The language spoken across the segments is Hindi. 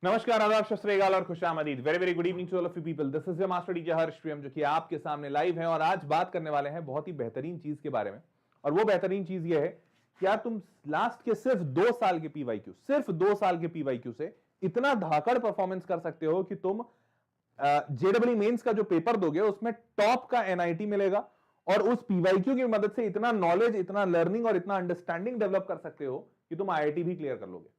नमस्कार, आदाब, सत श्री अकाल और खुशामदीद। Very very good evening to all of you people. This is your master teacher Harsh Priyam, जो कि आपके सामने लाइव है और आज बात करने वाले हैं बहुत ही बेहतरीन चीज के बारे में। और वो बेहतरीन चीज ये है कि यार तुम लास्ट के सिर्फ 2 साल के पीवाईक्यू, सिर्फ 2 साल के पीवाईक्यू से इतना धाकड़ परफॉर्मेंस कर सकते हो कि तुम जेडब्ल्यू मेंस का जो पेपर दोगे उसमें टॉप का एनआईटी मिलेगा और उस पीवाईक्यू की मदद से इतना नॉलेज, इतना लर्निंग और इतना अंडरस्टैंडिंग डेवलप कर सकते हो कि तुम आईआईटी भी क्लियर कर लोगे।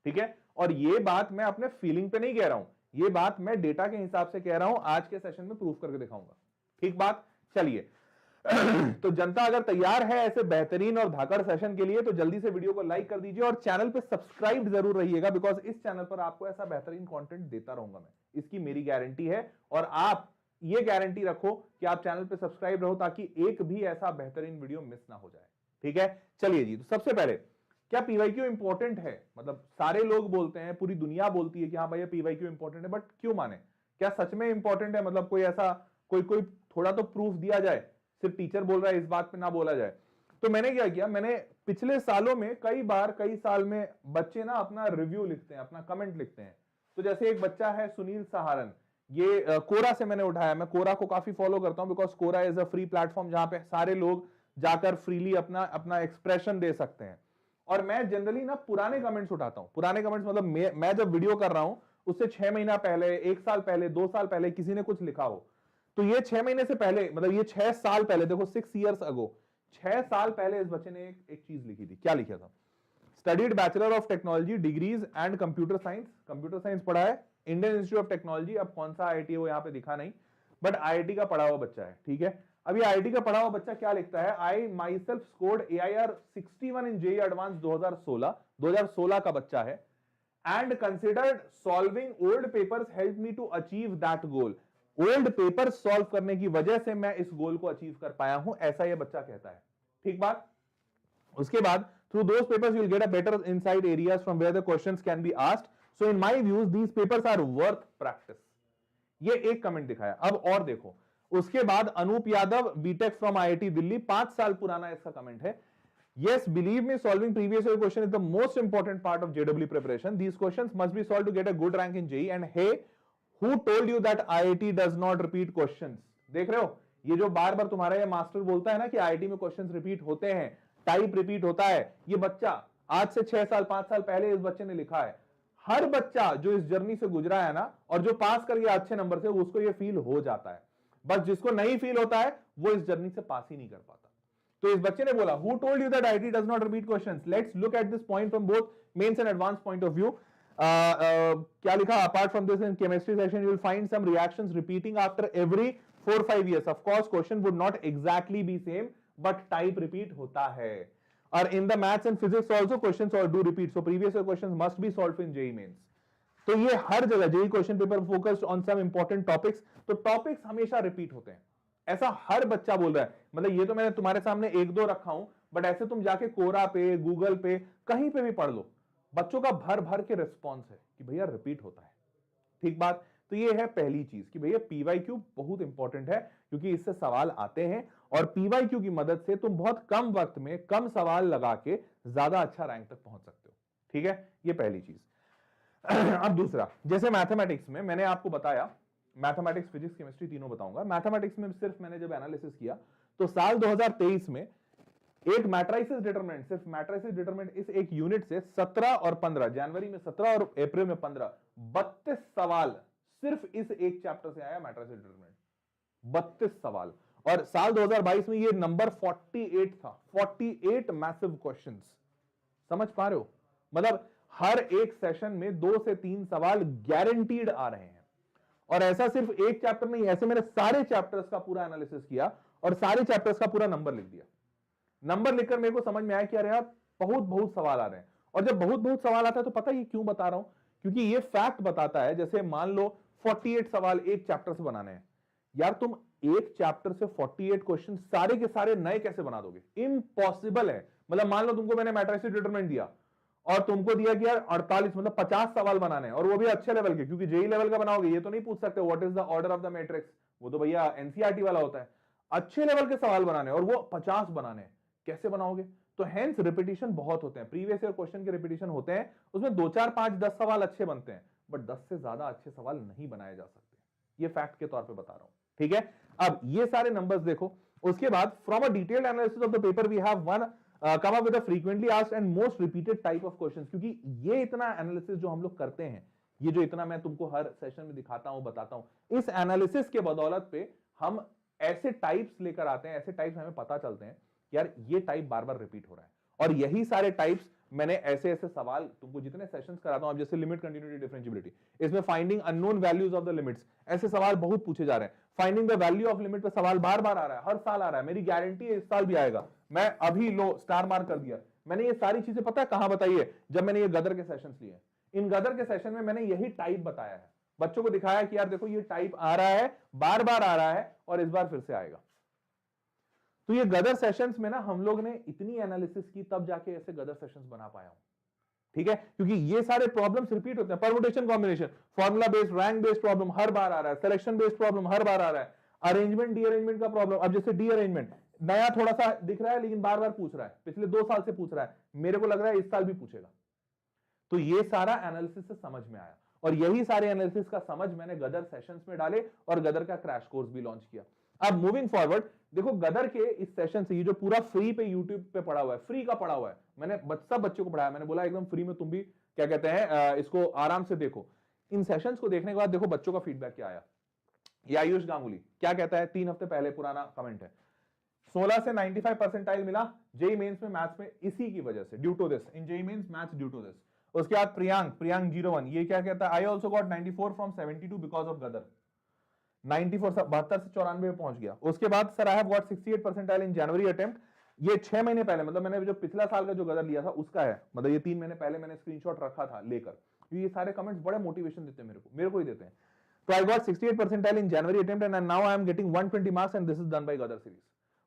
ठीक है, और ये बात मैं अपने फीलिंग पे नहीं कह रहा हूं, ये बात मैं डेटा के हिसाब से कह रहा हूं। आज के सेशन में प्रूफ करके दिखाऊंगा। ठीक बात, चलिए। तो जनता अगर तैयार है ऐसे बेहतरीन और धाकड़ सेशन के लिए तो जल्दी से वीडियो को लाइक कर दीजिए और चैनल पे सब्सक्राइब जरूर रहिएगा, बिकॉज इस चैनल पर आपको ऐसा बेहतरीन कंटेंट देता रहूंगा मैं, इसकी मेरी गारंटी है। और आप ये गारंटी रखो कि आप चैनल पे सब्सक्राइब रहो ताकि एक भी ऐसा बेहतरीन वीडियो मिस ना हो जाए। ठीक है, चलिए जी। तो सबसे पहले, क्या पीवाईक्यू इंपॉर्टेंट है? मतलब सारे लोग बोलते हैं, पूरी दुनिया बोलती है कि हाँ भैया पीवाईक्यू इंपॉर्टेंट है, बट क्यों माने? क्या सच में इंपॉर्टेंट है? मतलब कोई ऐसा कोई थोड़ा तो प्रूफ दिया जाए, सिर्फ टीचर बोल रहा है इस बात पे ना बोला जाए। तो मैंने क्या किया, मैंने पिछले सालों में कई साल में बच्चे ना अपना रिव्यू लिखते हैं, अपना कमेंट लिखते हैं। तो जैसे एक बच्चा है सुनील सहारन, ये कोरा से मैंने उठाया। मैं कोरा को काफी फॉलो करता हूं because Quora is a free platform जहां पे सारे लोग जाकर फ्रीली अपना अपना एक्सप्रेशन दे सकते हैं। और मैं जनरली ना पुराने कमेंट्स उठाता हूं। पुराने कमेंट्स मतलब मैं जब वीडियो कर रहा हूं उससे 6 महीना पहले, 1 साल पहले, 2 साल पहले किसी ने कुछ लिखा हो, तो ये 6 महीने से पहले, मतलब ये 6 साल पहले, देखो 6 इयर्स अगो, 6 साल पहले इस बच्चे ने एक चीज लिखी थी। क्या लिखा था? Studied bachelor of technology degrees and computer science. Computer science पढ़ा है, इंडियन इंस्टीट्यूट ऑफ टेक्नोलॉजी। अब कौन सा आईआईटी है वो यहां पे दिखा नहीं, बट आईआईटी का पढ़ा हुआ बच्चा है। ठीक है, अभी आईआईटी का पढ़ा हुआ बच्चा क्या लिखता है? I myself scored AIR 61 in JEE advanced 2016 का बच्चा है। And considered solving old papers help me to achieve that goal. Old paper solve करने की वजह से मैं इस गोल को अचीव कर पाया हूं, ऐसा यह बच्चा कहता है। ठीक बात। उसके बाद, through those papers you'll get a better insight areas from where the questions can be asked. So in my views these papers are worth practice. ये एक कमेंट दिखाया। अब और देखो, उसके बाद Anup Yadav BTech from IIT Delhi, 5 साल पुराना इसका कमेंट है। Yes, believe me, solving previous year question is the most important part of JEE preparation. These questions must be solved to get a good rank in JEE. And hey, who told you that IIT does not repeat questions? देख रहे हो, ये जो बार बार तुम्हारा ये मास्टर बोलता है ना कि आईआईटी में क्वेश्चंस रिपीट होते हैं, टाइप रिपीट होता है, ये बच्चा आज से 6 साल 5 साल पहले इस बच्चे ने लिखा है। हर बच्चा जो इस जर्नी से गुजरा है ना और जो पास कर गया अच्छे नंबर से, उसको ये फील हो जाता है। बस जिसको नहीं फील होता है वो इस जर्नी से पास ही नहीं कर पाता। तो इस बच्चे ने बोला, who told you that IIT does not repeat questions? Let's look at this point from both mains and advance point of view. क्या लिखा? Apart from this in chemistry session you will find some reactions repeating after every 4-5 years. Of course question would not exactly be same, but type repeat होता है। और in the maths and physics also questions all do repeat, so previous year questions must be solved in JEE mains. तो ये हर जगह JEE question paper focused on some important topics, तो टॉपिक्स हमेशा रिपीट होते हैं, ऐसा हर बच्चा बोल रहा है। मतलब ये तो मैंने तुम्हारे सामने 1-2 रखा हूं, बट ऐसे तुम जाके कोरा पे, गूगल पे, कहीं पे भी पढ़ लो, बच्चों का भर भर के रिस्पॉन्स है कि भैया रिपीट होता है। ठीक बात। तो ये है पहली चीज कि भैया पीवाईक्यू बहुत इंपॉर्टेंट है क्योंकि इससे सवाल आते हैं और पीवाईक्यू की मदद से तुम बहुत कम वक्त में कम सवाल लगा के ज्यादा अच्छा रैंक तक पहुंच सकते हो। ठीक है, ये पहली चीज। अब दूसरा, जैसे मैथमेटिक्स में मैंने आपको बताया, मैथमेटिक्स, फिजिक्स, केमिस्ट्री तीनों बताऊंगा। मैथमेटिक्स में सिर्फ मैंने जब एनालिसिस किया तो साल 2023 में एक मैट्राइसिस डिटरमिनेंट, सिर्फ मैट्राइसिस डिटरमिनेंट इस एक यूनिट से 17 और 15, जनवरी में 17 और अप्रैल में 15, 32 सवाल सिर्फ इस एक चैप्टर से आया, मैट्राइसिस डिटरमिनेंट। 32 सवाल। और साल 2022 में ये नंबर 48 था। 48 मैसिव क्वेश्चंस। समझ पा रहे हो? मतलब हर एक सेशन में 2 से 3 सवाल गारंटीड आ रहे हैं। और ऐसा सिर्फ एक चैप्टर नहीं, ऐसे मैंने सारे चैप्टर्स का पूरा एनालिसिस किया और सारे चैप्टर्स का पूरा नंबर लिख दिया। नंबर लिखकर मेरे को समझ में आया कि अरे यार बहुत बहुत सवाल आ रहे हैं। और जब बहुत बहुत सवाल आता है तो पता है क्यों बता रहा हूं? क्योंकि ये फैक्ट बताता है, जैसे मान लो 48 सवाल एक चैप्टर से बनाने हैं, यार तुम एक चैप्टर से 48 क्वेश्चन सारे के सारे नए कैसे बना दोगे? इम्पॉसिबल है। मतलब मान लो तुमको मैंने मैट्रिक्स डिटरमिनेंट दिया और तुमको दिया कि यार 48 मतलब 50 सवाल बनाने हैं और वो भी अच्छे लेवल के, क्योंकि जेई लेवल का बनाओगे ये तो नहीं पूछ सकते what is the order of the matrix, वो तो भैया एनसीईआरटी वाला होता है। अच्छे लेवल के सवाल बनाने और वो 50 बनाने, कैसे बनाओगे? तो हेंस रिपीटिशन बहुत होते हैं, प्रीवियस ईयर क्वेश्चन के रिपीटिशन होते हैं, उसमें 2 4 5 10 सवाल अच्छे बनते हैं, बट 10 से ज्यादा अच्छे सवाल नहीं बनाए जा सकते, ये फैक्ट के तौर पे बता रहा हूं, ठीक है। अब ये सारे नंबर्स देखो, उसके बाद from a detailed analysis of the paper we have one come up with a frequently asked and most repeated type of questions, क्योंकि ये इतना एनालिसिस जो हम लोग करते हैं, ये जो इतना मैं तुमको हर सेशन में दिखाता हूं, बताता हूं, इस एनालिसिस के बदौलत पे हम ऐसे टाइप्स लेकर आते हैं, ऐसे टाइप्स हमें पता चलते हैं यार ये टाइप बार बार रिपीट हो रहा है, और यही सारे टाइप्स मैंने ऐसे ऐसे सवाल तुमको जितने सेशंस कराता हूं, अब जैसे लिमिट कंटिन्यूटी डिफरेंशिएबिलिटी, इसमें finding unknown values of the limits, ऐसे सवाल बहुत पूछे जा रहे हैं। Finding the value of limit पे सवाल बार बार आ रहा है, हर साल आ रहा है, मेरी गारंटी है इस साल भी आएगा। मैं अभी लो स्टार मार्क कर दिया, मैंने ये सारी चीजें पता है कहां बताई है, जब मैंने ये गदर के सेशंस लिए। इन गदर के सेशन में मैंने यही टाइप बताया है, बच्चों को दिखाया कि यार देखो ये टाइप आ रहा है, बार बार आ रहा है, और इस बार फिर से आएगा। तो ये गदर सेशंस में ना हम लोग ने इतनी एनालिसिस की, तब जाके ऐसे गदर सेशंस बना पाया हूं, ठीक है, क्योंकि ये सारे प्रॉब्लम्स रिपीट होते हैं। Permutation combination, formula based, rank based problem हर बार आ रहा है, सिलेक्शन बेस्ड प्रॉब्लम हर बार आ रहा है, अरेंजमेंट डी अरेंजमेंट का प्रॉब्लम, अब जैसे डी अरेंजमेंट नया थोड़ा सा दिख रहा है लेकिन बार बार पूछ रहा है, पिछले 2 साल से पूछ रहा है, मेरे को लग रहा है इस साल भी पूछेगा। तो ये सारा एनालिसिस से समझ में आया, और यही सारे एनालिसिस का समझ मैंने गदर सेशंस में डाले, और गदर का क्रैश कोर्स भी लॉन्च किया। अब मूविंग फॉरवर्ड देखो, गदर के इस सेशन से, ये जो पूरा फ्री पे यूट्यूब पे पड़ा हुआ है, फ्री का पड़ा हुआ है, मैंने सब बच्चों को पढ़ाया, मैंने बोला एकदम फ्री में तुम भी क्या कहते हैं इसको आराम से देखो। इन सेशंस को देखने के बाद देखो बच्चों का फीडबैक क्या आया। ये आयुष गांगुली क्या कहता है, 3 हफ्ते पहले पुराना कमेंट है, 16 से 95 परसेंटाइल मिला जेई मेंस में मैथ्स में इसी की वजह से, due to this, in JEE mains maths due to this. उसके बाद प्रियांक 01 ये क्या कहता है, I also got 94 from 72 because of गदर, 94 72 से 94 पे पहुंच गया। उसके बाद sir I have got 68 percentile in January attempt, ये 6 महीने पहले, मतलब मैंने जो पिछला साल का जो गदर लिया था उसका है, मतलब ये 3 महीने पहले मैंने स्क्रीनशॉट रखा था लेकर। ये सारे कमेंट्स बड़े मोटिवेशन देते हैं मेरे को ही देते हैं। तो I got 68 percentile in January attempt and now I am getting 120 marks and this is done by Gadar series.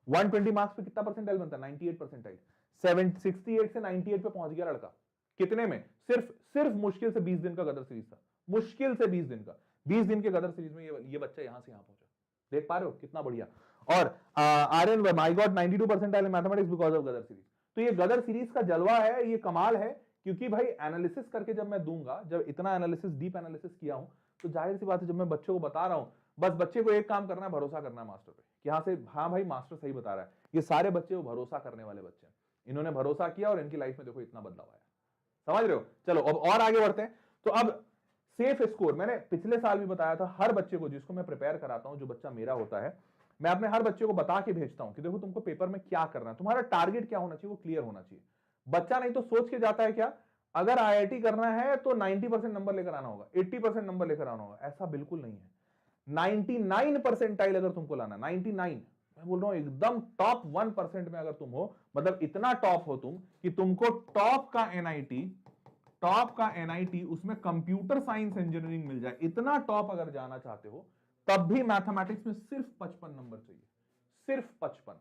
120 marks पे कितना परसेंटाइल बनता है, 98 परसेंटाइल। 68 से 98 पे पहुंच गया लड़का, कितने में, सिर्फ मुश्किल से 20 दिन का गदर सीरीज था, मुश्किल से 20 दिन का, 20 दिन के गदर सीरीज में ये बच्चा यहां से यहां पहुंचा, देख पा रहे हो कितना बढ़िया। और Aryan Verma I got 92 percentile in mathematics because of Gadar series. तो ये गदर सीरीज का जलवा है, ये कमाल है, क्योंकि भाई एनालिसिस करके जब मैं दूंगा, जब इतना एनालिसिस, डीप एनालिसिस किया हूं, तो जाहिर सी बात है जब मैं बच्चों को बता रहा हूं, बस बच्चे को एक काम करना है, भरोसा करना है मास्टर पे, कि हाँ से हाँ भाई मास्टर सही बता रहा है। ये सारे बच्चे वो भरोसा करने वाले बच्चे हैं, इन्होंने भरोसा किया और इनकी लाइफ में देखो इतना बदलाव आया, समझ रहे हो। चलो अब और आगे बढ़ते हैं। तो अब सेफ स्कोर, मैंने पिछले साल भी बताया था, हर बच्चे को जिसको मैं प्रिपेयर कराता हूं, जो बच्चा मेरा होता है, मैं अपने हर बच्चे को बता के भेजता हूं कि देखो तुमको पेपर में क्या करना है, तुम्हारा टारगेट क्या होना चाहिए, वो क्लियर होना चाहिए। बच्चा नहीं तो सोच के जाता है क्या, अगर आईआईटी करना है तो 90% नंबर लेकर आना होगा, 80% नंबर लेकर आना होगा, ऐसा बिल्कुल नहीं है। 99 परसेंटाइल अगर तुमको लाना, 99, मैं बोल रहा हूं एकदम टॉप 1% में अगर तुम हो, मतलब इतना टॉप हो तुम कि तुमको टॉप का एनआईटी उसमें कंप्यूटर साइंस इंजीनियरिंग मिल जाए, इतना टॉप अगर जाना चाहते हो, तब भी मैथमेटिक्स में सिर्फ 55 नंबर चाहिए, सिर्फ 55।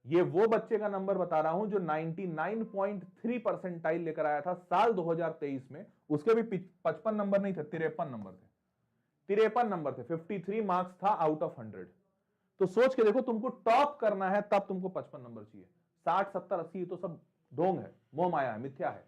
ये वो बच्चे का नंबर बता रहा हूं जो 99.3 परसेंटाइल लेकर आया था साल 2023 में, उसके भी 55 नंबर नहीं थे, 53 नंबर थे, 53 नंबर थे, 53 मार्क्स था आउट ऑफ 100। तो सोच के देखो, तुमको टॉप करना है तब तुमको 55 नंबर चाहिए, 60 70 80 तो सब ढोंग है, मोह माया है, मिथ्या है।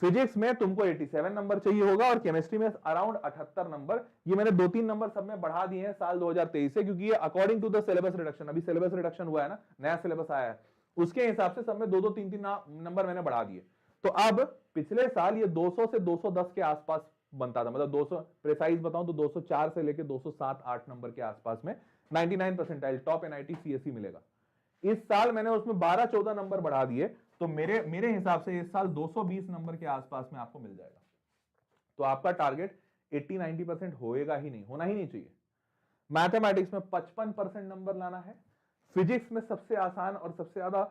फिजिक्स में तुमको 87 नंबर चाहिए होगा, और केमिस्ट्री में अराउंड 78 नंबर। ये मैंने 2-3 नंबर सब में बढ़ा दिए हैं साल 2023 से, क्योंकि ये according to the syllabus reduction, अभी सिलेबस रिडक्शन हुआ है ना, नया सिलेबस आया है, उसके हिसाब से सब में 2-2 3-3 नंबर मैंने बढ़ा दिए। तो अब पिछले साल ये 200 से 210 के आसपास बनता था, मतलब 200 प्रिसाइज बताऊं तो 204 से लेके 207-8 नंबर के आसपास में 99 परसेंटाइल टॉप एनआईटी सीएसई मिलेगा। इस साल मैंने उसमें 12-14 नंबर बढ़ा दिए, तो मेरे हिसाब से इस साल 220 नंबर के आसपास में आपको मिल जाएगा। तो आपका टारगेट 80-90% होएगा ही नहीं, होना ही नहीं चाहिए। मैथमेटिक्स में 55% नंबर लाना है। फिजिक्स में सबसे आसान और सबसे ज्यादा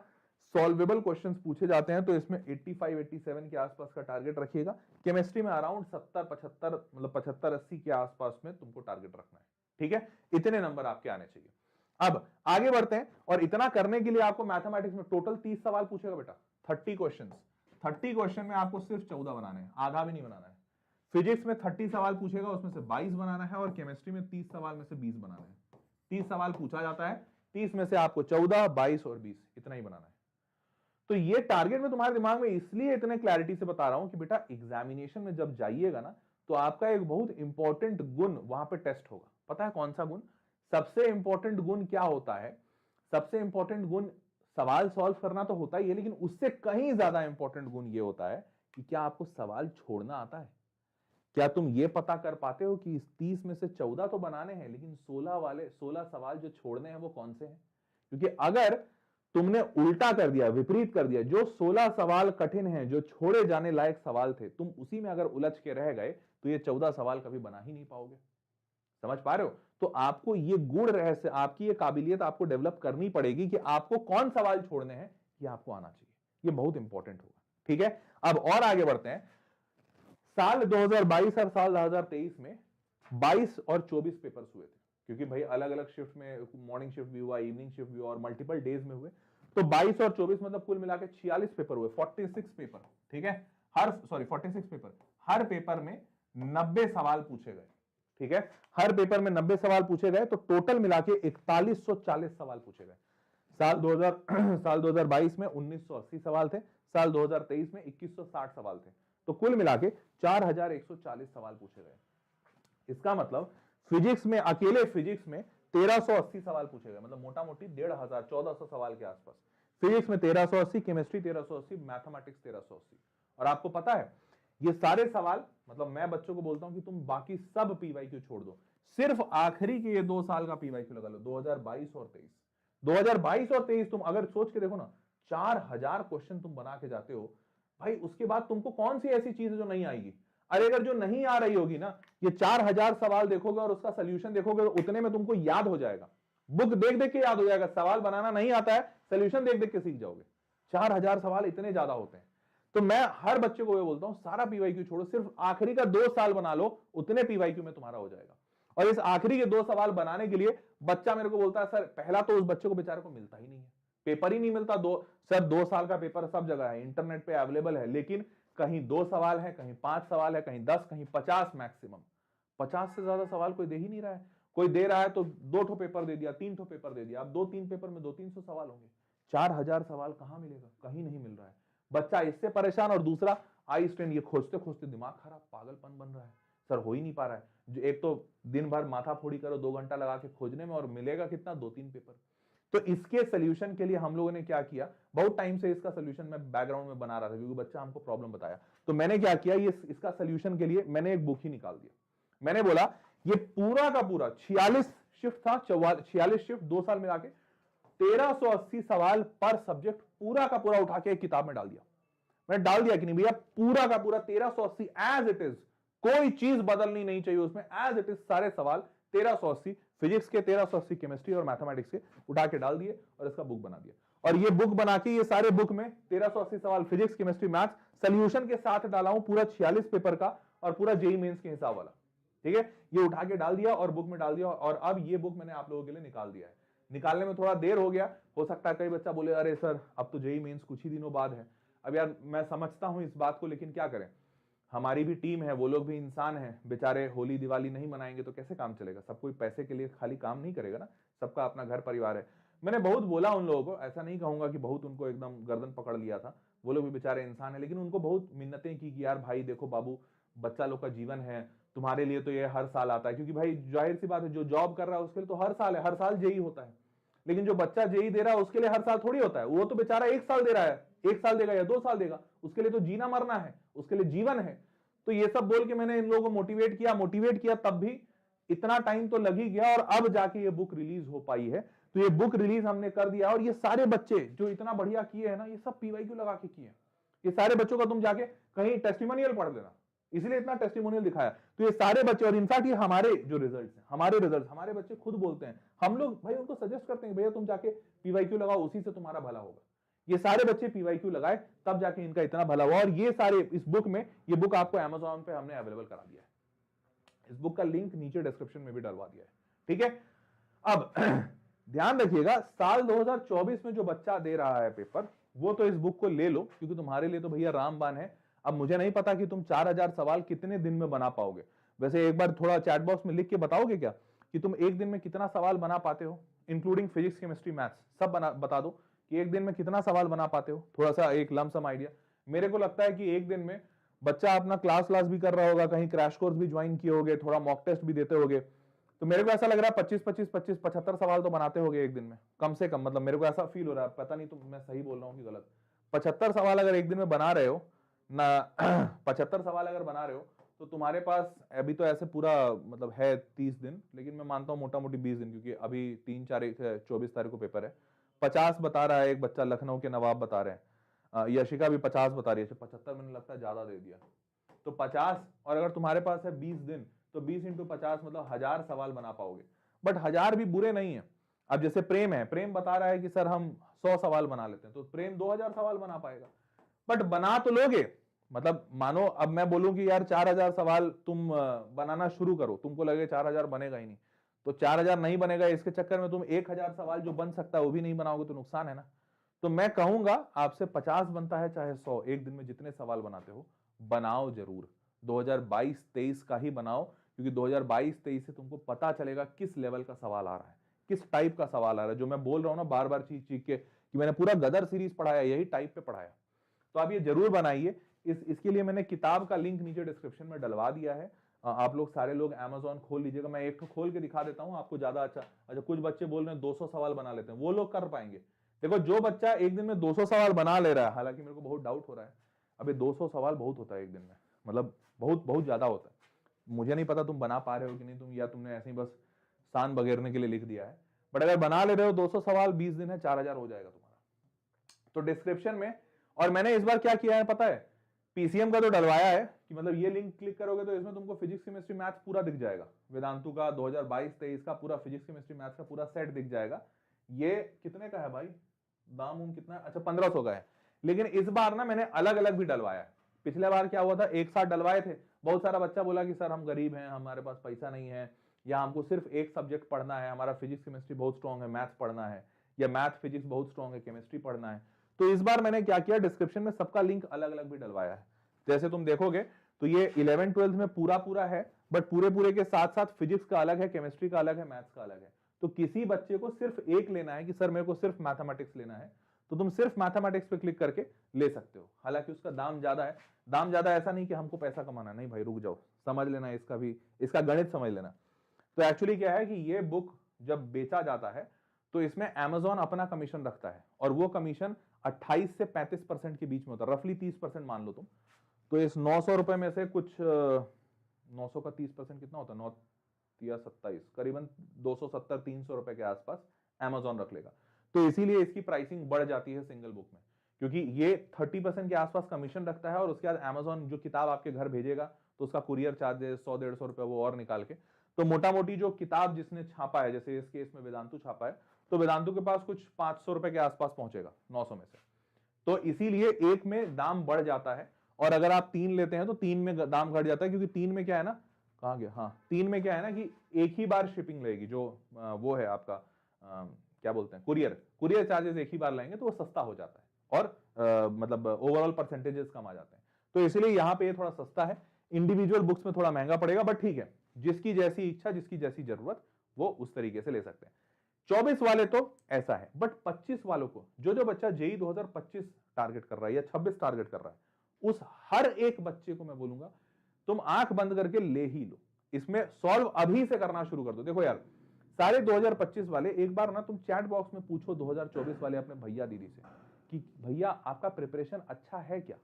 सॉल्वेबल क्वेश्चंस पूछे जाते हैं, तो इसमें 85-87 के आसपास का टारगेट रखिएगा। केमिस्ट्री में अराउंड 70-75, मतलब 75-80 के आसपास में तुमको टारगेट रखना है, ठीक है। इतने नंबर आपके आने चाहिए। अब आगे बढ़ते हैं, और इतना करने के लिए आपको मैथमेटिक्स में टोटल 30 सवाल पूछेगा बेटा, 30 क्वेश्चन। 30 क्वेश्चन में आपको सिर्फ 14 बनाने हैं, आधा भी नहीं बनाना है। फिजिक्स में 30 सवाल पूछेगा, उसमें से 22 बनाना है, और केमिस्ट्री में 30 सवाल में से 20 बनाना है। 30 सवाल पूछा जाता है, 30 में से आपको 14, 22 और 20 इतना ही बनाना है। तो ये टारगेट मैं तुम्हारे दिमाग में इसलिए इतने क्लैरिटी से बता रहा हूं कि बेटा एग्जामिनेशन में जब जाइएगा ना, तो आपका एक बहुत इंपॉर्टेंट गुण वहां पे टेस्ट होगा। पता है कौन सा गुण? सबसे इंपॉर्टेंट गुण क्या होता है? सबसे इंपॉर्टेंट गुण सवाल सॉल्व करना तो होता ही है, लेकिन उससे कहीं ज्यादा इंपॉर्टेंट गुण ये होता है कि क्या आपको सवाल छोड़ना आता है। क्या तुम ये पता कर पाते हो कि इस 30 में से 14 तो बनाने हैं, लेकिन 16 सवाल जो छोड़ने हैं वो कौन से हैं? क्योंकि अगर तुमने उल्टा कर दिया, विपरीत कर दिया, जो 16 सवाल कठिन हैं, जो छोड़े जाने लायक सवाल थे, तुम उसी में अगर उलझ के रह गए तो ये 14 सवाल कभी बना ही नहीं पाओगे। समझ पा रहे हो? तो आपको ये गुण रहस्य, आपकी ये काबिलियत आपको डेवलप करनी पड़ेगी कि आपको कौन सवाल छोड़ने हैं, ये आपको आना चाहिए। ये बहुत इंपॉर्टेंट होगा। ठीक है, अब और आगे बढ़ते हैं। साल 2022 और साल 2023 में 22 और 24 पेपर्स हुए थे, क्योंकि भाई अलग अलग शिफ्ट में, मॉर्निंग शिफ्ट भी हुआ, इवनिंग शिफ्ट भी हुआ और मल्टीपल डेज में हुए। तो 22 और 24 मतलब कुल मिलाकर 46 पेपर हुए, 46 पेपर। ठीक है, 46 पेपर। हर पेपर में 90 सवाल पूछे गए। ठीक है, हर पेपर में 90 सवाल पूछे गए, तो टोटल मिला के 4140 सवाल पूछे गए। साल 2022 में 1980 सवाल थे, साल 2023 में 2160 सवाल थे, तो कुल मिला के 4140 सवाल पूछे गए। इसका मतलब फिजिक्स में, अकेले फिजिक्स में 1380 सवाल पूछे गए, मतलब मोटा मोटी 1500, 1400 सवाल के आसपास। फिजिक्स में 1380, केमिस्ट्री 1380, मैथमेटिक्स 1380। और आपको पता है ये सारे सवाल, मतलब मैं बच्चों को बोलता हूं कि तुम बाकी सब पीवाईक्यू छोड़ दो, सिर्फ आखिरी के ये 2 साल का पीवाईक्यू लगा लो, 2022 और 23। 2022 और 23 तुम अगर सोच के देखो ना, 4000 क्वेश्चन तुम बना के जाते हो भाई, उसके बाद तुमको कौन सी ऐसी चीज है जो नहीं आएगी? अरे अगर जो नहीं आ रही होगी ना, ये 4000 सवाल देखोगे और उसका सोल्यूशन देखोगे, तो उतने में तुमको याद हो जाएगा। बुक देख देख के याद हो जाएगा। सवाल बनाना नहीं आता है, सोल्यूशन देख देख के सीख जाओगे। 4000 सवाल इतने ज्यादा होते हैं। तो मैं हर बच्चे को ये बोलता हूं, सारा पीवाईक्यू छोड़ो, सिर्फ आखिरी का 2 साल बना लो, उतने पीवाईक्यू में तुम्हारा हो जाएगा। और इस आखिरी के 2 सवाल बनाने के लिए बच्चा मेरे को बोलता है, सर पहला तो उस बच्चे को बेचारे को मिलता ही नहीं है, पेपर ही नहीं मिलता। सर 2 साल का पेपर सब जगह है, इंटरनेट पे अवेलेबल है, लेकिन कहीं 2 सवाल है, कहीं 5 सवाल है, कहीं 10, कहीं 50 मैक्सिमम। 50 से ज्यादा सवाल कोई दे ही नहीं रहा है। कोई दे रहा है तो 2 ठो पेपर दे दिया, 3 ठो पेपर दे दिया। अब 2-3 पेपर में 200-300 सवाल होंगे। 4000 सवाल कहां मिलेगा? कहीं नहीं मिल रहा है। बच्चा इससे परेशान, और दूसरा आई स्ट्रेन, ये खोजते खोजते दिमाग खराब, पागलपन बन रहा है। सर हो ही नहीं पा रहा है। एक तो दिन भर माथा फोड़ी करो, 2 घंटा लगा के खोजने में, और मिलेगा कितना? 2-3 पेपर। तो इसके सोल्यूशन के लिए हम लोगों ने क्या किया, बहुत टाइम से इसका सोल्यूशन मैं बैकग्राउंड में बना रहा था, क्योंकि बच्चा हमको प्रॉब्लम बताया। तो मैंने क्या किया, ये इसका सोल्यूशन के लिए मैंने एक बुक ही निकाल दिया। मैंने बोला ये पूरा का पूरा 46 शिफ्ट था, 46 शिफ्ट 2 साल मिला के 1380 सवाल पर सब्जेक्ट, पूरा का पूरा उठा के एक किताब में डाल दिया। मैंने डाल दिया कि नहीं भैया, पूरा का पूरा 1380 एज इट इज, कोई चीज बदलनी नहीं चाहिए उसमें, एज इट इज सारे सवाल 1380 फिजिक्स के, 1380 केमिस्ट्री और मैथमेटिक्स के उठा के डाल दिए, और इसका बुक बना दिया। और ये बुक बना के, ये सारे बुक में 1380 सवाल फिजिक्स, केमिस्ट्री, मैथ्स सोल्यूशन के साथ डाला हूं, पूरा 46 पेपर का, और पूरा जेईई मेंस के हिसाब वाला। ठीक है, ये उठा के डाल दिया और बुक में डाल दिया। और अब ये बुक मैंने आप लोगों के लिए निकाल दिया है। निकालने में थोड़ा देर हो गया, हो सकता है कई बच्चा बोले अरे सर अब तो जेईई मेंस कुछ ही दिनों बाद है। अब यार मैं समझता हूं इस बात को, लेकिन क्या करें, हमारी भी टीम है, वो लोग भी इंसान हैं बेचारे, होली दिवाली नहीं मनाएंगे तो कैसे काम चलेगा? सब कोई पैसे के लिए खाली काम नहीं करेगा ना, सबका अपना घर परिवार है। मैंने बहुत बोला उन लोगों को, ऐसा नहीं कहूंगा कि बहुत उनको एकदम गर्दन पकड़ लिया था, वो लोग भी बेचारे इंसान है, लेकिन उनको बहुत मिन्नतें की कि यार भाई देखो बाबू, बच्चा लोग का जीवन है, तुम्हारे लिए तो ये हर साल आता है, क्योंकि भाई जाहिर सी बात है, जो जॉब कर रहा है उसके लिए तो हर साल है, हर साल जेईई होता है। लेकिन जो बच्चा जेईई दे रहा है उसके लिए हर साल थोड़ी होता है, वो तो बेचारा 1 साल दे रहा है, 1 साल देगा या 2 साल देगा, उसके लिए तो जीना मरना है, उसके लिए जीवन है। तो ये सब बोल के मैंने इन लोगों को मोटिवेट किया, तब भी इतना टाइम तो लग ही गया, और अब जाके ये बुक रिलीज हो पाई है। तो ये बुक रिलीज हमने कर दिया, और ये सारे बच्चे जो इतना बढ़िया किए हैं ना, ये सब पीवाईक्यू लगा के किए हैं। ये सारे बच्चों का तुम जाके कहीं टेस्टिमोनियल पढ़ लेना, इसलिए इतना टेस्टिमोनियल दिखाया। तो ये सारे बच्चे, और इनफैक्ट ये हमारे जो रिजल्ट्स हैं, हमारे बच्चे खुद बोलते हैं, हम लोग भाई उनको सजेस्ट करते हैं भैया तुम जाके पीवाईक्यू लगाओ, उसी से तुम्हारा भला होगा। ये सारे बच्चे पीवाईक्यू लगाए, तब जाके इनका इतना भला हुआ। और ये सारे इस बुक में, ये बुक आपको Amazon पे हमने अवेलेबल करा दिया है। इस बुक का लिंक नीचे डिस्क्रिप्शन में भी डलवा दिया है। ठीक है, अब ध्यान रखिएगा, साल 2024 में जो बच्चा दे रहा है पेपर, वो तो इस बुक को ले लो, क्योंकि तुम्हारे लिए तो भैया रामबाण है। अब मुझे नहीं पता कि तुम 4000 सवाल कितने दिन में बना पाओगे। वैसे एक बार थोड़ा चैट बॉक्स में लिख के बताओगे क्या कि तुम एक दिन में कितना सवाल बना पाते हो, इंक्लूडिंग फिजिक्स, केमिस्ट्री, मैथ्स सब बता दो कि एक दिन में कितना सवाल बना पाते हो, थोड़ा सा एक लमसम आइडिया। मेरे को लगता है कि एक दिन में बच्चा अपना क्लास भी कर रहा होगा, कहीं क्रैश कोर्स भी ज्वाइन किए होगे, थोड़ा मॉक टेस्ट भी देते होगे, तो मेरे को ऐसा लग रहा है 25 सवाल तो बनाते होगे एक दिन में कम से कम। मतलब मेरे को ऐसा फील हो रहा है, पता नहीं तो मैं सही बोल रहा हूँ कि गलत। 75 सवाल अगर एक दिन में बना रहे हो ना 75 सवाल अगर बना रहे हो तो तुम्हारे पास अभी तो ऐसे पूरा मतलब है 30 दिन, लेकिन मैं मानता हूँ मोटा मोटी 20 दिन, क्योंकि अभी 24 तारीख को पेपर है। 50 बता रहा है एक बच्चा, लखनऊ के नवाब बता रहे हैं, यशिका भी 50 बता रही है। 75 मैंने लगता है ज्यादा दे दिया। तो 50, और अगर तुम्हारे पास है 20 दिन, तो 20 इंटू 50 मतलब 1000 सवाल बना पाओगे। बट 1000 भी बुरे नहीं है। अब जैसे प्रेम है, प्रेम बता रहा है कि सर हम 100 सवाल बना लेते हैं, तो प्रेम 2000 सवाल बना पाएगा। बट बना तो लोगे, मतलब मानो अब मैं बोलूं कि यार 4000 सवाल तुम बनाना शुरू करो, तुमको लगे 4000 बनेगा ही नहीं, तो 4000 नहीं बनेगा, इसके चक्कर में तुम 1000 सवाल जो बन सकता है वो भी नहीं बनाओगे, तो नुकसान है ना। तो मैं कहूंगा आपसे 50 बनता है चाहे 100, एक दिन में जितने सवाल बनाते हो बनाओ जरूर। 2022-23 का ही बनाओ, क्योंकि 2022-23 से तुमको पता चलेगा किस लेवल का सवाल आ रहा है, किस टाइप का सवाल आ रहा है। जो मैं बोल रहा हूं ना बार बार चीख चीख के कि मैंने पूरा गदर सीरीज पढ़ाया, यही टाइप पे पढ़ाया। तो आप ये जरूर बनाइए। इसके लिए मैंने किताब का लिंक नीचे डिस्क्रिप्शन में डलवा दिया है। आप लोग सारे लोग Amazon खोल लीजिएगा, मैं एक तो खोल के दिखा देता हूं आपको ज्यादा अच्छा। कुछ बच्चे बोल रहे हैं 200 सवाल बना लेते हैं, वो लोग कर पाएंगे। देखो जो बच्चा एक दिन में 200 सवाल बना ले रहा है, हालांकि मेरे को बहुत डाउट हो रहा है, अभी 200 सवाल बहुत होता है एक दिन में, मतलब बहुत बहुत ज्यादा होता है। मुझे नहीं पता तुम बना पा रहे हो कि नहीं, तुम या तुमने ऐसे ही बस शान बगेरने के लिए लिख दिया है। बट अगर बना ले रहे हो 200 सवाल, 20 दिन है, 4000 हो जाएगा तुम्हारा। तो डिस्क्रिप्शन में, और मैंने इस बार क्या किया है पता है, पीसीएम का तो डलवाया है कि मतलब ये लिंक क्लिक करोगे तो इसमें तुमको फिजिक्स केमिस्ट्री मैथ्स पूरा दिख जाएगा। वेदांतु का 2022-23 का पूरा फिजिक्स केमिस्ट्री मैथ्स का पूरा सेट दिख जाएगा। ये कितने का है भाई, दाम कितना है, अच्छा 1500 का है। लेकिन इस बार ना मैंने अलग अलग भी डलवाया है। पिछले बार क्या हुआ था, एक साथ डलवाए थे, बहुत सारा बच्चा बोला कि सर हम गरीब हैं, हमारे पास पैसा नहीं है, या हमको सिर्फ एक सब्जेक्ट पढ़ना है, हमारा फिजिक्स केमिस्ट्री बहुत स्ट्रॉन्ग है, मैथ्स पढ़ना है, या मैथ फिजिक्स बहुत स्ट्रॉन्ग है, केमिस्ट्री पढ़ना है। तो इस बार मैंने क्या किया, डिस्क्रिप्शन में सबका लिंक अलग अलग भी डलवाया है। जैसे तुम देखोगे तो ये 11th-12th में पूरा पूरा है, बट पूरे पूरे के साथ साथ फिजिक्स का अलग है, केमिस्ट्री का अलग है, मैथ्स का अलग है। तो किसी बच्चे को सिर्फ एक लेना है कि सर मेरे को सिर्फ मैथमेटिक्स लेना है, तो तुम सिर्फ मैथमेटिक्स पे क्लिक करके ले सकते हो। हालांकि उसका दाम ज्यादा है। दाम ज्यादा ऐसा नहीं कि हमको पैसा कमाना, नहीं भाई रुक जाओ, समझ लेना इसका भी, इसका गणित समझ लेना। तो एक्चुअली क्या है कि ये बुक जब बेचा जाता है तो इसमें Amazon अपना कमीशन रखता है, और वो कमीशन 28 से 35% के बीच में होता है, रफली 30% मान लो तुम। तो इस 900 रुपए में से कुछ 900 का 30% कितना होता है, 9 या 27, करीबन 270-300 रुपए के आसपास Amazon रख लेगा। तो इसीलिए इसकी प्राइसिंग बढ़ जाती है सिंगल बुक में, क्योंकि ये 30% के आसपास कमीशन रखता है, और उसके बाद Amazon जो किताब आपके घर भेजेगा तो उसका कुरियर चार्जेस 100-150 रुपए वो और निकाल के, तो मोटा मोटी जो किताब जिसने छापा है, जैसे इस केस में वेदांतु छापा है, तो वेदांतु के पास कुछ 500 रुपए के आसपास पहुंचेगा 900 में से। तो इसीलिए एक में दाम बढ़ जाता है, और अगर आप 3 लेते हैं तो 3 में दाम घट जाता है, क्योंकि 3 में क्या है ना, कहां गया, हाँ 3 में क्या है ना कि एक ही बार शिपिंग लगेगी, जो वो है आपका क्या बोलते हैं, कुरियर चार्जेस एक ही बार लेंगे, तो वो सस्ता हो जाता है, और मतलब ओवरऑल परसेंटेजेस कम आ जाते हैं। तो इसलिए यहाँ पे ये थोड़ा सस्ता है। इंडिविजुअल बुक्स में थोड़ा महंगा पड़ेगा, बट ठीक है, जिसकी जैसी इच्छा, जिसकी जैसी जरूरत, वो उस तरीके से ले सकते हैं। 24 वाले तो ऐसा है, बट 25 वालों को, जो बच्चा जेई 2025 टारगेट कर रहा है या 26 टारगेट कर रहा है, उस हर एक बच्चे को मैं बोलूंगा तुम आंख बंद करके ले ही लो, इसमें सॉल्व अभी से करना शुरू कर दो। देखो यार, सारे 2025 वाले एक बार ना तुम चैट बॉक्स में पूछो 2024 वाले अपने भैया दीदी से कि भैया आपका प्रिपरेशन अच्छा है क्या,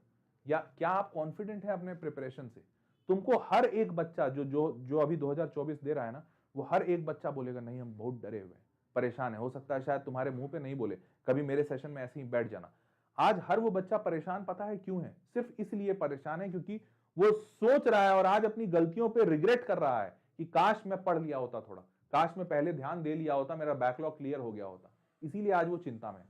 या क्या आप कॉन्फिडेंट है अपने प्रिपरेशन से। तुमको हर एक बच्चा जो अभी 2024 दे रहा है ना, वो हर एक बच्चा बोलेगा नहीं हम बहुत डरे हुए हैं, परेशान है। हो सकता है शायद तुम्हारे मुंह पे नहीं बोले, कभी मेरे सेशन में ऐसे ही बैठ जाना। आज हर वो बच्चा परेशान पता है क्यों है, सिर्फ इसलिए परेशान है क्योंकि वो सोच रहा है और आज अपनी गलतियों पे रिग्रेट कर रहा है कि काश मैं पढ़ लिया होता, थोड़ा काश मैं पहले ध्यान दे लिया होता, मेरा बैकलॉग क्लियर हो गया होता। इसीलिए आज वो चिंता में है।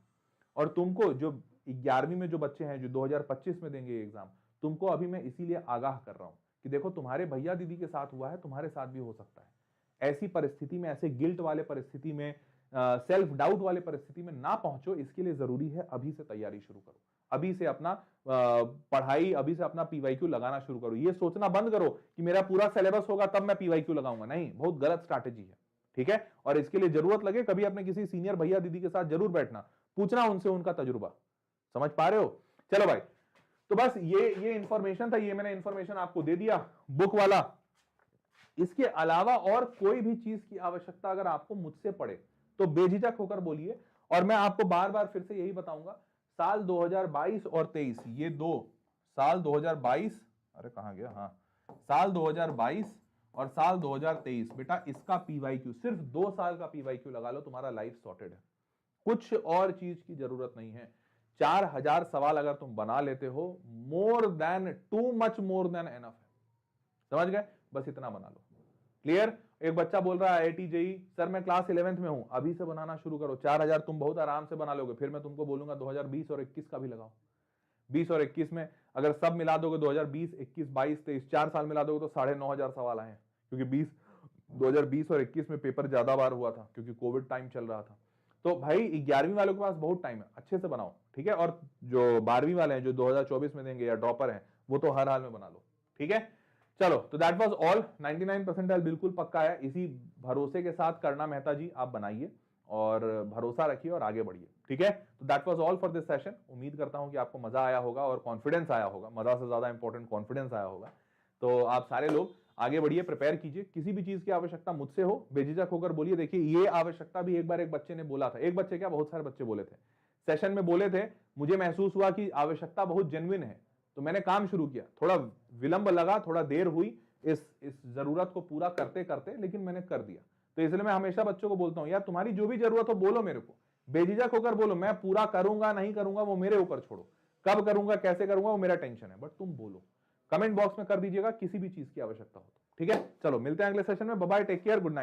और तुमको जो 11वीं में जो बच्चे हैं जो 2025 में देंगे एग्जाम, तुमको अभी मैं इसीलिए आगाह कर रहा हूं कि देखो तुम्हारे भैया दीदी के साथ हुआ है, तुम्हारे साथ भी हो सकता है। ऐसी परिस्थिति में, ऐसे गिल्ट वाले परिस्थिति में, सेल्फ डाउट वाले परिस्थिति में ना पहुंचो, इसके लिए जरूरी है अभी से तैयारी शुरू करो, अभी से अपना पढ़ाई, अभी से अपना पीवाईक्यू लगाना शुरू करो। ये सोचना बंद करो कि मेरा पूरा सिलेबस होगा तब मैं पीवाईक्यू लगाऊंगा, नहीं, बहुत गलत स्ट्रैटेजी है, ठीक है। और इसके लिए जरूरत लगे कभी अपने किसी सीनियर भैया दीदी के साथ जरूर बैठना, पूछना उनसे उनका तजुर्बा, समझ पा रहे हो। चलो भाई, तो बस ये इंफॉर्मेशन था, ये मैंने इंफॉर्मेशन आपको दे दिया बुक वाला। इसके अलावा और कोई भी चीज की आवश्यकता अगर आपको मुझसे पड़े तो बेझिझक होकर बोलिए। और मैं आपको बार बार फिर से यही बताऊंगा, साल 2022 और 23 ये दो साल 2022, अरे कहां गया, हाँ साल 2022 और साल 2023, बेटा इसका पीवाईक्यू सिर्फ 2 साल का पीवाईक्यू लगा लो, तुम्हारा लाइफ सॉर्टेड है। कुछ और चीज की जरूरत नहीं है। 4000 सवाल अगर तुम बना लेते हो, more than, too much more than enough है। समझ गए? बस इतना बना लो। क्लियर? एक बच्चा बोल रहा है आईआईटी जेई सर मैं क्लास 11th में हूं, अभी से बनाना शुरू करो। 4000 तुम बहुत आराम से बना लोगे। फिर मैं तुमको बोलूंगा 2020 और 21 का भी लगाओ। 20 और 21 में अगर सब मिला दोगे, 2020, 21, 22, 23, 4 साल मिला दोगे तो 9500 सवाल आए हैं। क्योंकि 2020 और 21 में पेपर ज्यादा बार हुआ था क्योंकि कोविड टाइम चल रहा था। तो भाई 11वीं वालों के पास बहुत टाइम है, अच्छे से बनाओ, ठीक है। और जो 12वीं वाले हैं जो 2024 में देंगे या ड्रॉपर हैं, वो तो हर हाल में बना लो, ठीक है। चलो, तो दैट वाज ऑल। 99 परसेंटाइल बिल्कुल पक्का है। इसी भरोसे के साथ करना मेहता जी, आप बनाइए और भरोसा रखिए और आगे बढ़िए, ठीक है। तो that was all for this session. उम्मीद करता हूं कि आपको मजा आया होगा और कॉन्फिडेंस आया होगा। मजा से ज्यादा इंपॉर्टेंट कॉन्फिडेंस आया होगा। तो आप सारे लोग आगे बढ़िए, प्रिपेयर कीजिए। किसी भी चीज की आवश्यकता मुझसे हो, बेझिझक होकर बोलिए। देखिए, ये आवश्यकता भी एक बार एक बच्चे ने बोला था, एक बच्चे क्या बहुत सारे बच्चे बोले थे, सेशन में बोले थे, मुझे महसूस हुआ कि आवश्यकता बहुत जेन्युइन है, तो मैंने काम शुरू किया। थोड़ा विलंब लगा, थोड़ा देर हुई इस जरूरत को पूरा करते करते, लेकिन मैंने कर दिया। तो इसलिए मैं हमेशा बच्चों को बोलता हूं, यार तुम्हारी जो भी जरूरत हो बोलो मेरे को, बेझिझक होकर बोलो। मैं पूरा करूंगा नहीं करूंगा वो मेरे ऊपर छोड़ो, कब करूंगा कैसे करूंगा वो मेरा टेंशन है, बट तुम बोलो। कमेंट बॉक्स में कर दीजिएगा किसी भी चीज की आवश्यकता हो तो, ठीक है। चलो मिलते हैं अगले सेशन में। Bye bye, take care, good night.